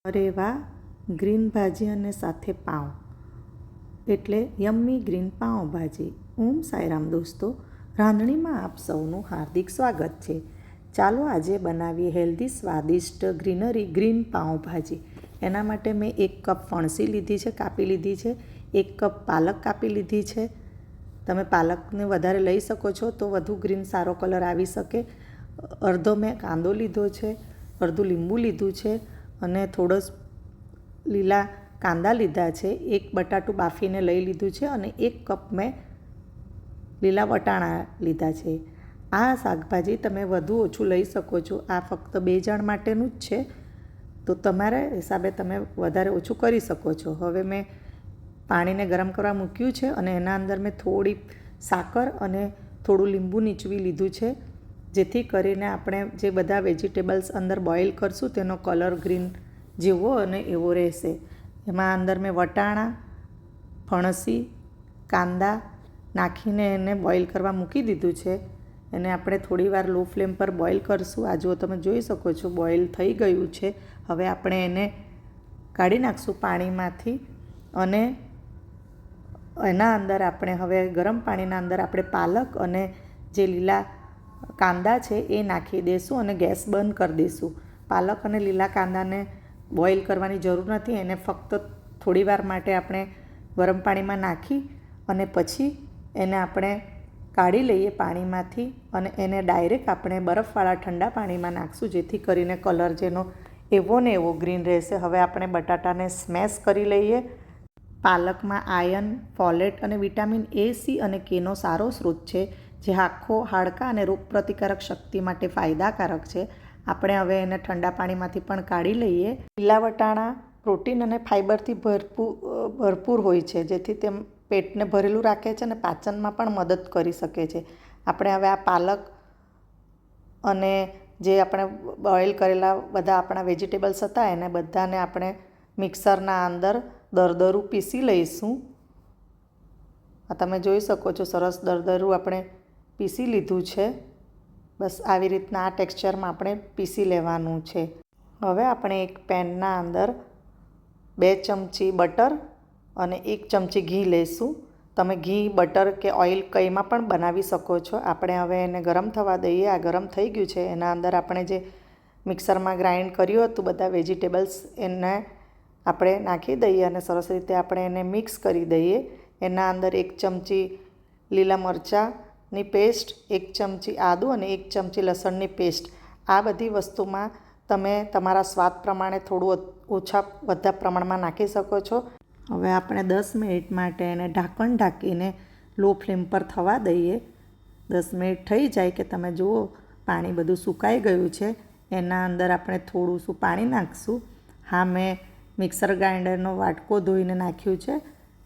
અરે વાહ, ગ્રીન ભાજી અને સાથે પાઉં એટલે યમ્મી ગ્રીન પાઉંભાજી. ઓમ સાંઈરામ દોસ્તો, રાંધણીમાં આપ સૌનું હાર્દિક સ્વાગત છે. ચાલો આજે બનાવીએ હેલ્ધી સ્વાદિષ્ટ ગ્રીન પાઉંભાજી. એના માટે મેં 1 કપ ફણસી લીધી છે, કાપી લીધી છે. 1 કપ પાલક કાપી લીધી છે. તમે પાલકને વધારે લઈ શકો છો તો વધુ ગ્રીન સારો કલર આવી શકે. અડધો મેં કાંદો લીધો છે, અડધું લીંબુ લીધું છે અને થોડો લીલા કાંદા લીધા છે. 1 બટાટું બાફીને લઈ લીધું છે અને 1 કપ મેં લીલા વટાણા લીધા છે. આ શાકભાજી તમે વધુ ઓછું લઈ શકો છો. આ ફક્ત 2 જણ માટેનું જ છે, તો તમારા હિસાબે તમે વધારે ઓછું કરી શકો છો. હવે મેં પાણીને ગરમ કરવા મૂક્યું છે અને એના અંદર મેં થોડી સાકર અને થોડું લીંબુ નીચવી લીધું છે, જેથી કરીને આપણે જે બધા વેજીટેબલ્સ અંદર બોઇલ કરશું તેનો કલર ગ્રીન જેવો અને એવો રહેશે. એમાં અંદર મેં વટાણા, ફણસી, કાંદા નાખીને એને બોઇલ કરવા મૂકી દીધું છે. એને આપણે થોડીવાર લો ફ્લેમ પર બોઇલ કરશું. આ જો તમે જોઈ શકો છો બોઇલ થઈ ગયું છે. હવે આપણે એને કાઢી નાખશું પાણીમાંથી અને એના અંદર આપણે હવે ગરમ પાણીના અંદર આપણે પાલક અને જે લીલા કાંદા છે એ નાખી દઈશું અને ગેસ બંધ કરી દઈશું. પાલક અને લીલા કાંદાને બોઇલ કરવાની જરૂર નથી. એને ફક્ત થોડીવાર માટે આપણે ગરમ પાણીમાં નાખી અને પછી એને આપણે કાઢી લઈએ પાણીમાંથી અને એને ડાયરેક્ટ આપણે બરફવાળા ઠંડા પાણીમાં નાખશું, જેથી કરીને કલર જેનો એવો ને એવો ગ્રીન રહેશે. હવે આપણે બટાટાને સ્મેશ કરી લઈએ. પાલકમાં આયર્ન, ફોલેટ અને વિટામિન A, C અને Kનો સારો સ્ત્રોત છે, જે આંખો, હાડકાં અને રોગપ્રતિકારક શક્તિ માટે ફાયદાકારક છે. આપણે હવે એને ઠંડા પાણીમાંથી પણ કાઢી લઈએ. લીલા વટાણા પ્રોટીન અને ફાઇબરથી ભરપૂર હોય છે, જેથી તે પેટને ભરેલું રાખે છે અને પાચનમાં પણ મદદ કરી શકે છે. આપણે હવે આ પાલક અને જે આપણે બોઇલ કરેલા બધા આપણા વેજીટેબલ્સ હતા એને બધાને આપણે મિક્સરના અંદર દરદરું પીસી લઈશું. આ તમે જોઈ શકો છો સરસ દરદરું આપણે પીસી લીધું છે. બસ આવી રીતના આ ટેક્સચરમાં આપણે પીસી લેવાનું છે. હવે આપણે એક પેનના અંદર 2 ચમચી બટર અને 1 ચમચી ઘી લઈશું. તમે ઘી, બટર કે ઓઇલ કંઈમાં પણ બનાવી શકો છો. આપણે હવે એને ગરમ થવા દઈએ. આ ગરમ થઈ ગયું છે. એના અંદર આપણે જે મિક્સરમાં ગ્રાઇન્ડ કર્યું હતું બધા વેજીટેબલ્સ એને આપણે નાખી દઈએ અને સરસ રીતે આપણે એને મિક્સ કરી દઈએ. એના અંદર 1 ચમચી લીલા મરચાંની પેસ્ટ, 1 ચમચી આદું અને 1 ચમચી લસણની પેસ્ટ. આ બધી વસ્તુમાં તમે તમારા સ્વાદ પ્રમાણે થોડું વધા પ્રમાણમાં નાખી શકો છો. હવે આપણે 10 મિનિટ માટે એને ઢાંકણ ઢાંકીને લો ફ્લેમ પર થવા દઈએ. 10 મિનિટ થઈ જાય કે તમે જુઓ પાણી બધું સુકાઈ ગયું છે. એના અંદર આપણે થોડું શું પાણી નાખીશું. હા, મેં મિક્સર ગ્રાઇન્ડરનો વાટકો ધોઈને નાખ્યું છે,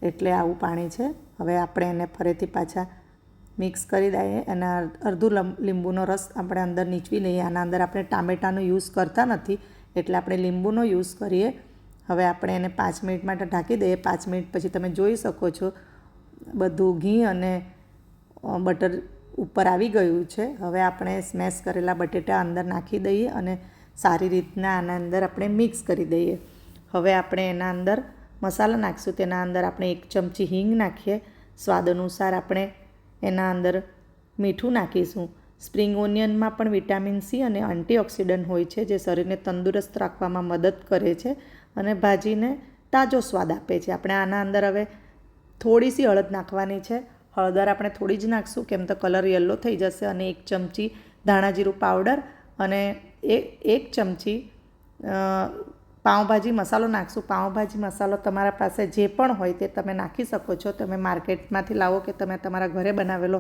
એટલે આવું પાણી છે. હવે આપણે એને ફરીથી પાછા મિક્સ કરી દઈએ અને અડધું લીંબુનો રસ આપણે અંદર નીચવી લઈએ. આના અંદર આપણે ટામેટાનો યુઝ કરતા નથી, એટલે આપણે લીંબુનો યુઝ કરીએ. હવે આપણે એને 5 મિનિટ માટે ઢાંકી દઈએ. 5 મિનિટ પછી તમે જોઈ શકો છો બધું ઘી અને બટર ઉપર આવી ગયું છે. હવે આપણે સ્મેશ કરેલા બટેટા અંદર નાખી દઈએ અને સારી રીતના આના અંદર આપણે મિક્સ કરી દઈએ. હવે આપણે એના અંદર મસાલા નાખીશું. તેના અંદર આપણે 1 ચમચી હિંગ નાખીએ. સ્વાદ અનુસાર આપણે એના અંદર મીઠું નાખીશું. સ્પ્રિંગ ઓનિયનમાં પણ વિટામિન C અને એન્ટીઓક્સિડન્ટ હોય છે, જે શરીરને તંદુરસ્ત રાખવામાં મદદ કરે છે અને ભાજીને તાજો સ્વાદ આપે છે. આપણે આના અંદર હવે થોડી સી હળદ નાખવાની છે. હળદર આપણે થોડી જ નાખીશું, કેમ તો કલર યલો થઈ જશે. અને 1 ચમચી ધાણા જીરું પાવડર અને 1 ચમચી પાઉંભાજી મસાલો નાખીશું. પાઉંભાજી મસાલો તમારા પાસે જે પણ હોય તે તમે નાખી શકો છો. તમે માર્કેટમાંથી લાવો કે તમે તમારા ઘરે બનાવેલો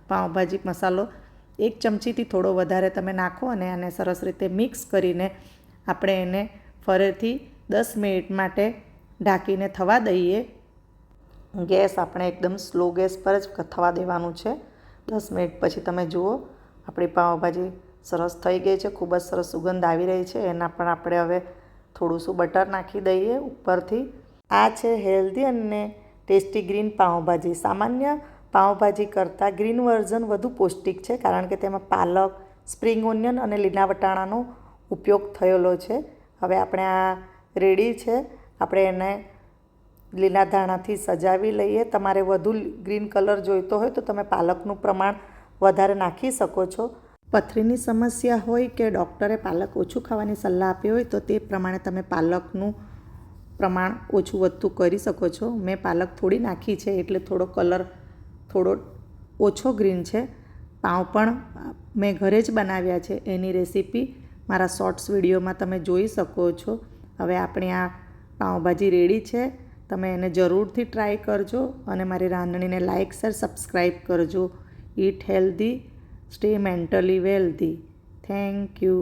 પાઉંભાજી મસાલો 1 ચમચીથી થોડો વધારે તમે નાખો અને આને સરસ રીતે મિક્સ કરીને આપણે એને ફરીથી 10 મિનિટ માટે ઢાંકીને થવા દઈએ. ગેસ આપણે એકદમ સ્લો ગેસ પર જ થવા દેવાનું છે. 10 મિનિટ પછી તમે જુઓ આપણી પાઉંભાજી સરસ થઈ ગઈ છે. ખૂબ જ સરસ સુગંધ આવી રહી છે. એના પણ આપણે હવે થોડું શું બટર નાખી દઈએ ઉપરથી. આ છે હેલ્ધી અને ટેસ્ટી ગ્રીન પાઉંભાજી. સામાન્ય પાઉંભાજી કરતાં ગ્રીન વર્ઝન વધુ પૌષ્ટિક છે, કારણ કે તેમાં પાલક, સ્પ્રિંગ ઓનિયન અને લીલા વટાણાનો ઉપયોગ થયેલો છે. હવે આપણે આ રેડી છે. આપણે એને લીલા ધાણાથી સજાવી લઈએ. તમારે વધુ ગ્રીન કલર જોઈતો હોય તો તમે પાલકનું પ્રમાણ વધારે નાખી શકો છો. પથરીની સમસ્યા હોય કે ડૉક્ટરે પાલક ઓછું ખાવાની સલાહ આપી હોય તો તે પ્રમાણે તમે પાલકનું પ્રમાણ ઓછું વધતું કરી શકો છો. મેં પાલક થોડી નાખી છે એટલે થોડો કલર થોડો ઓછો ગ્રીન છે. પાઉં પણ મેં ઘરે જ બનાવ્યા છે. એની રેસીપી મારા શોર્ટ્સ વિડીયોમાં તમે જોઈ શકો છો. હવે આપણી આ પાઉંભાજી રેડી છે. તમે એને જરૂરથી ટ્રાય કરજો અને મારી રાંધણીને લાઇક શેર સબસ્ક્રાઈબ કરજો. Eat healthy, stay mentally wealthy. Thank you.